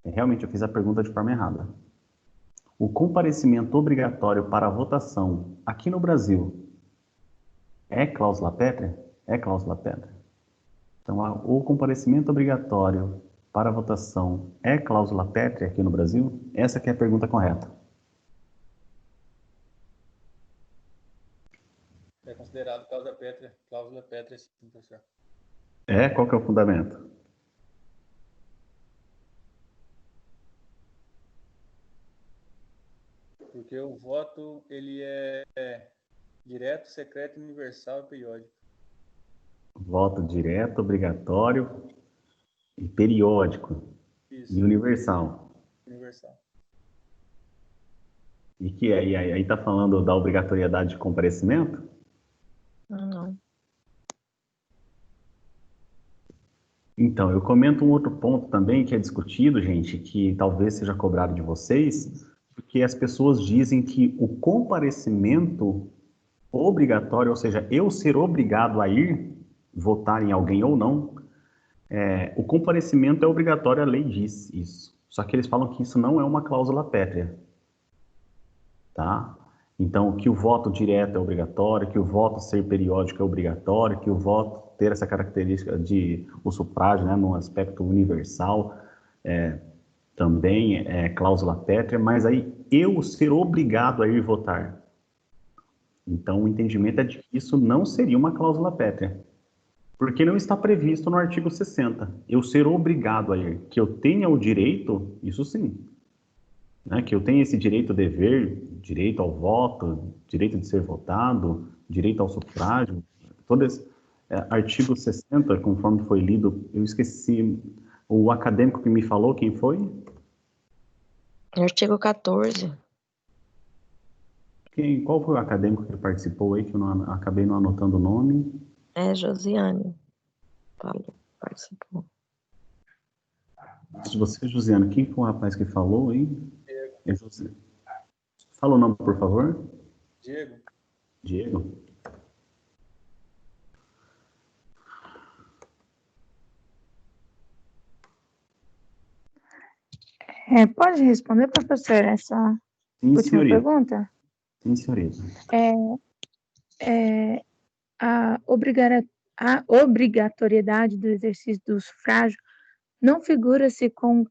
Realmente eu fiz a pergunta de forma errada. O comparecimento obrigatório para a votação aqui no Brasil é cláusula pétrea? É cláusula pétrea. Então, o comparecimento obrigatório para a votação é cláusula pétrea aqui no Brasil? Essa que é a pergunta correta. É considerado cláusula pétrea, sim, professor. Qual que é o fundamento? Porque o voto, ele é direto, secreto, universal e periódico. Voto direto, obrigatório e periódico. Isso. E universal. Universal. E que aí está falando da obrigatoriedade de comparecimento? Não. Então, eu comento um outro ponto também que é discutido, gente, que talvez seja cobrado de vocês, porque as pessoas dizem que o comparecimento obrigatório, ou seja, eu ser obrigado a ir votar em alguém ou não, o comparecimento é obrigatório, a lei diz isso. Só que eles falam que isso não é uma cláusula pétrea, tá? Então, que o voto direto é obrigatório, que o voto ser periódico é obrigatório, que o voto ter essa característica de o sufrágio, né, no aspecto universal, também é cláusula pétrea, mas aí eu ser obrigado a ir votar. Então, o entendimento é de que isso não seria uma cláusula pétrea, porque não está previsto no artigo 60. Eu ser obrigado a ir, que eu tenha o direito, isso sim, né, que eu tenha esse direito, dever, direito ao voto, direito de ser votado, direito ao sufrágio, todo esse artigo 60, conforme foi lido, eu esqueci, o acadêmico que me falou, quem foi? Artigo 14. Qual foi o acadêmico que participou aí, que eu não, acabei não anotando o nome? Josiane. Participou. Antes de você, Josiane, quem foi o rapaz que falou aí? Fala o nome, por favor. Diego. Diego. Pode responder, professor, essa Sim, última senhorita. pergunta? Sim, senhorita. A obrigatoriedade do exercício do sufrágio não figura-se como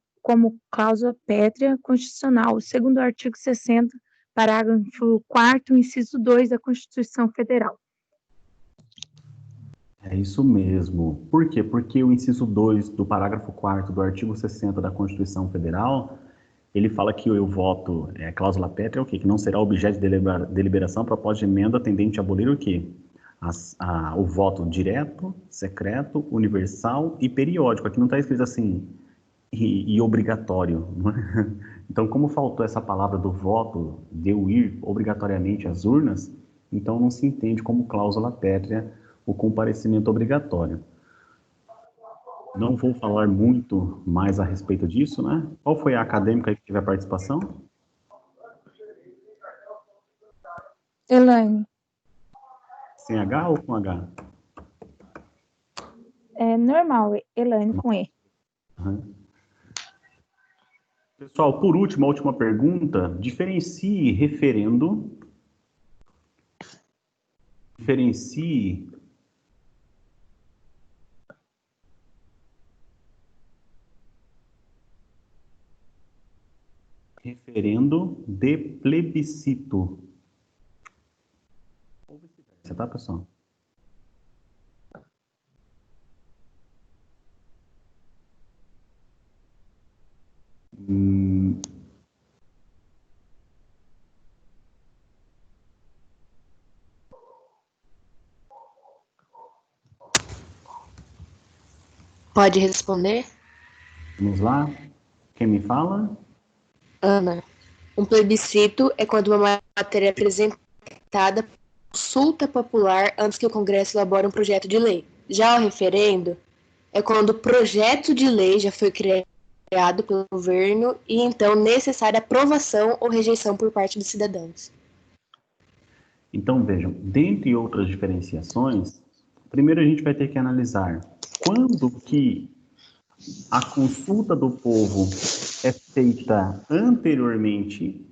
cláusula pétrea constitucional, segundo o artigo 60, parágrafo 4º, inciso 2 da Constituição Federal. É isso mesmo. Por quê? Porque o inciso 2 do parágrafo 4º do artigo 60 da Constituição Federal, ele fala que o voto, cláusula pétrea, é o quê? Que não será objeto de deliberação, proposta de emenda tendente a abolir o quê? O voto direto, secreto, universal e periódico. Aqui não está escrito assim, e obrigatório. Não é? Então, como faltou essa palavra do voto, de eu ir obrigatoriamente às urnas, então não se entende como cláusula pétrea o comparecimento obrigatório. Não vou falar muito mais a respeito disso, né? Qual foi a acadêmica que teve a participação? Elaine. Sem H ou com H? Normal, Elaine com E. Uhum. Pessoal, por último, a última pergunta. Diferencie referendo. Diferencie referendo de plebiscito. Ou vice-versa, tá, pessoal? Pode responder? Vamos lá. Quem me fala? Ana. Um plebiscito é quando uma matéria é apresentada marcada por consulta popular antes que o Congresso elabore um projeto de lei. Já o referendo é quando o projeto de lei já foi criado pelo governo e então necessária aprovação ou rejeição por parte dos cidadãos. Então, vejam, dentre outras diferenciações, primeiro a gente vai ter que analisar quando que a consulta do povo é feita anteriormente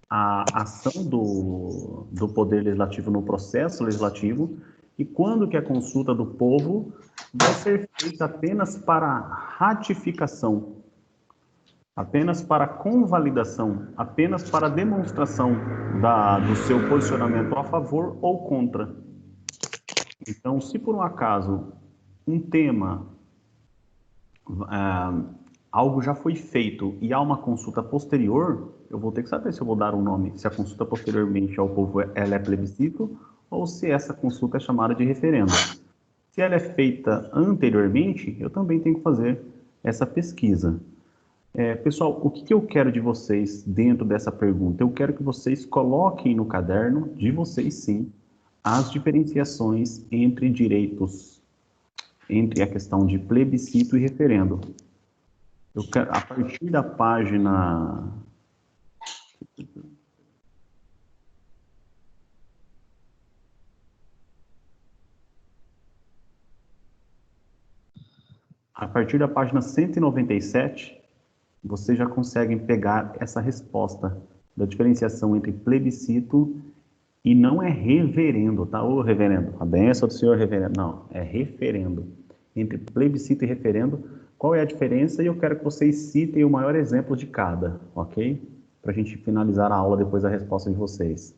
à ação do Poder Legislativo no processo legislativo e quando que a consulta do povo vai ser feita apenas para ratificação, apenas para convalidação, apenas para demonstração do seu posicionamento a favor ou contra. Então, se por um acaso um tema, algo já foi feito e há uma consulta posterior, eu vou ter que saber se eu vou dar um nome, se a consulta posteriormente ao povo ela é plebiscito ou se essa consulta é chamada de referendo. Se ela é feita anteriormente, eu também tenho que fazer essa pesquisa. Pessoal, o que eu quero de vocês dentro dessa pergunta? Eu quero que vocês coloquem no caderno de vocês, sim, as diferenciações entre direitos, entre a questão de plebiscito e referendo. Eu quero, a partir da página... A partir da página 197, vocês já conseguem pegar essa resposta da diferenciação entre plebiscito e não é reverendo, tá? Ô reverendo, a benção do senhor reverendo. Não, é referendo. Entre plebiscito e referendo, qual é a diferença? E eu quero que vocês citem o maior exemplo de cada, ok? Para a gente finalizar a aula depois da resposta de vocês.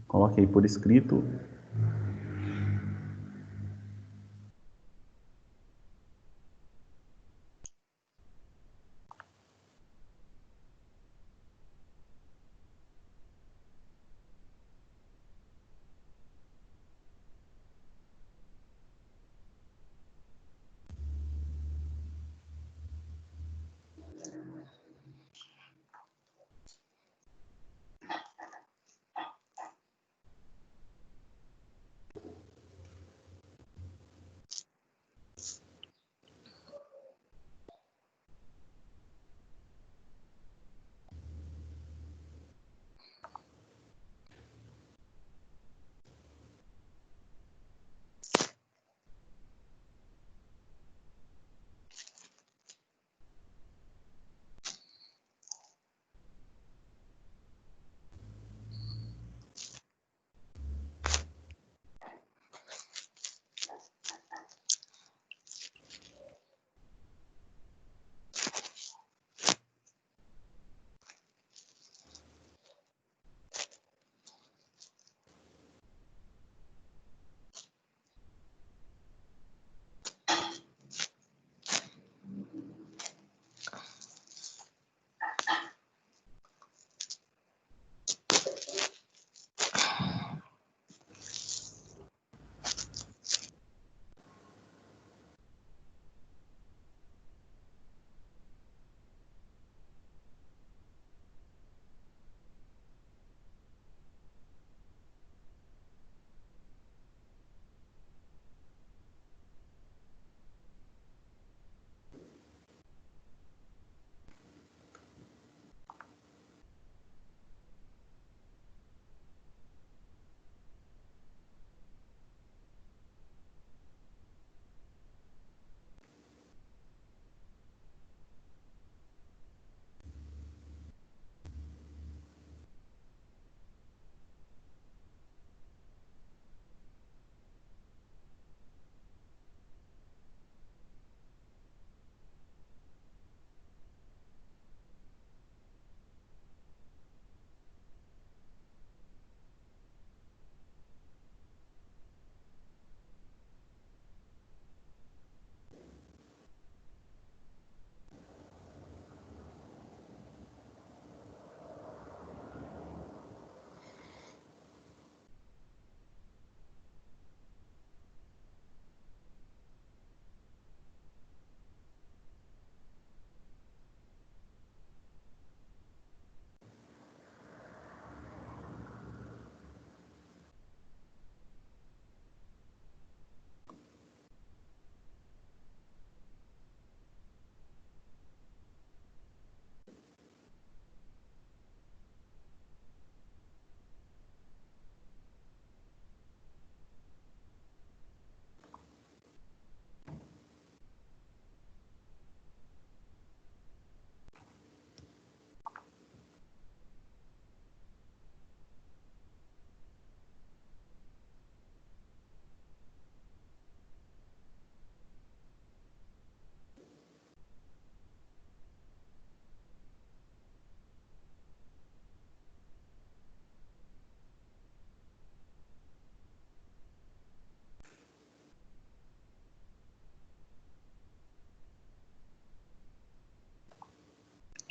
Coloque aí por escrito.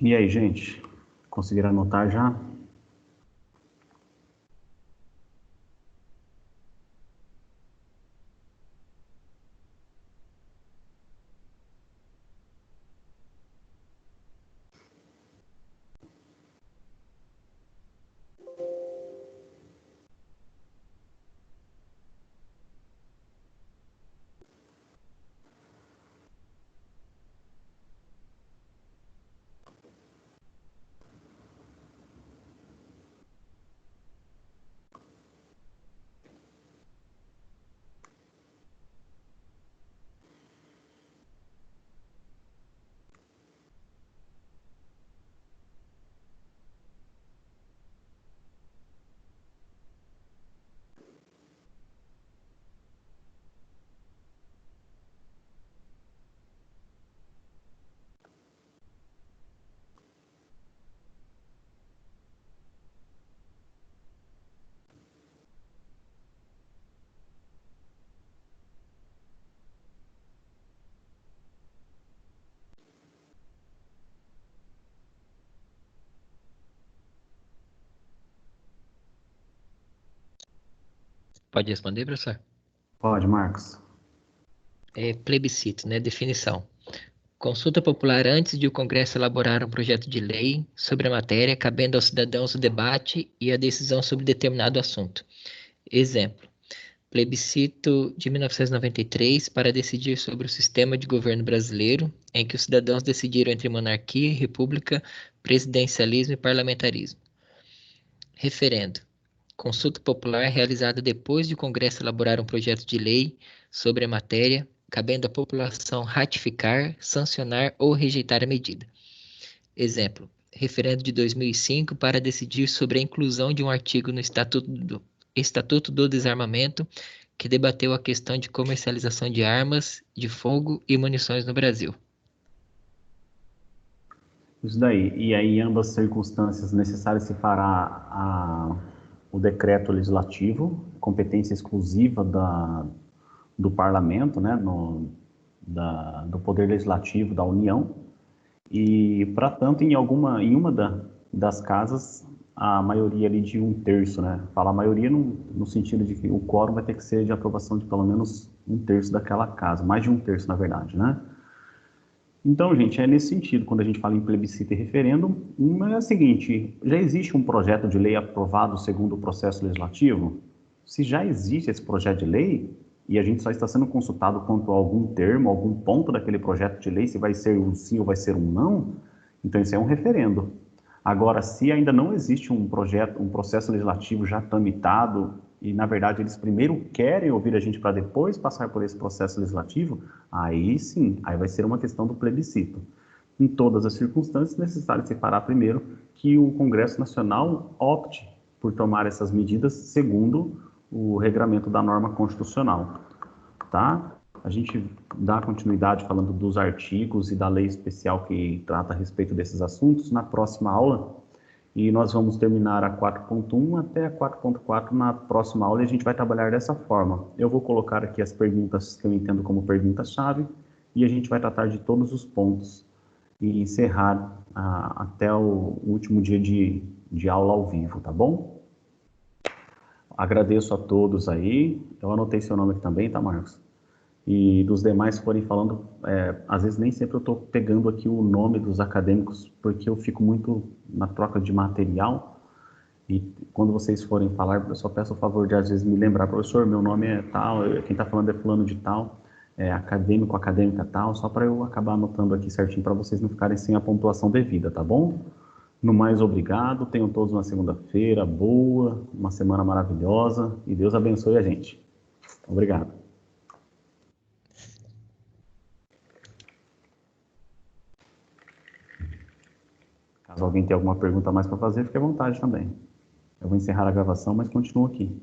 E aí, gente? Conseguiram anotar já? Pode responder, professor? Pode, Marcos. Plebiscito, né? Definição. Consulta popular antes de o Congresso elaborar um projeto de lei sobre a matéria, cabendo aos cidadãos o debate e a decisão sobre determinado assunto. Exemplo: plebiscito de 1993 para decidir sobre o sistema de governo brasileiro, em que os cidadãos decidiram entre monarquia e república, presidencialismo e parlamentarismo. Referendo: consulta popular realizada depois de o Congresso elaborar um projeto de lei sobre a matéria, cabendo à população ratificar, sancionar ou rejeitar a medida. Exemplo: referendo de 2005 para decidir sobre a inclusão de um artigo no Estatuto do Desarmamento, que debateu a questão de comercialização de armas de fogo e munições no Brasil. Isso daí. E aí, em ambas circunstâncias, necessário separar o decreto legislativo, competência exclusiva do parlamento, né, do poder legislativo da União, e, para tanto, em uma das casas, a maioria ali de 1/3, né? Fala maioria no sentido de que o quórum vai ter que ser de aprovação de pelo menos 1/3 daquela casa, mais de 1/3, na verdade, né? Então, gente, é nesse sentido, quando a gente fala em plebiscito e referendo, uma é a seguinte: já existe um projeto de lei aprovado segundo o processo legislativo? Se já existe esse projeto de lei, e a gente só está sendo consultado quanto a algum termo, algum ponto daquele projeto de lei, se vai ser um sim ou vai ser um não, então isso é um referendo. Agora, se ainda não existe um processo legislativo já tramitado, e na verdade eles primeiro querem ouvir a gente para depois passar por esse processo legislativo, aí sim, aí vai ser uma questão do plebiscito. Em todas as circunstâncias, é necessário separar primeiro que o Congresso Nacional opte por tomar essas medidas segundo o regramento da norma constitucional, tá? A gente dá continuidade falando dos artigos e da lei especial que trata a respeito desses assuntos na próxima aula, e nós vamos terminar a 4.1 até a 4.4 na próxima aula, e a gente vai trabalhar dessa forma. Eu vou colocar aqui as perguntas que eu entendo como perguntas-chave, e a gente vai tratar de todos os pontos e encerrar até o último dia de aula ao vivo, tá bom? Agradeço a todos aí. Eu anotei seu nome aqui também, tá, Marcos? E dos demais forem falando, às vezes nem sempre eu estou pegando aqui o nome dos acadêmicos, porque eu fico muito na troca de material, e quando vocês forem falar, eu só peço o favor de às vezes me lembrar: professor, meu nome é tal, quem está falando é fulano de tal, acadêmico, acadêmica tal, só para eu acabar anotando aqui certinho para vocês não ficarem sem a pontuação devida, tá bom? No mais, obrigado, tenham todos uma segunda-feira boa, uma semana maravilhosa, e Deus abençoe a gente. Obrigado. Caso alguém tenha alguma pergunta a mais para fazer, fique à vontade também. Eu vou encerrar a gravação, mas continuo aqui.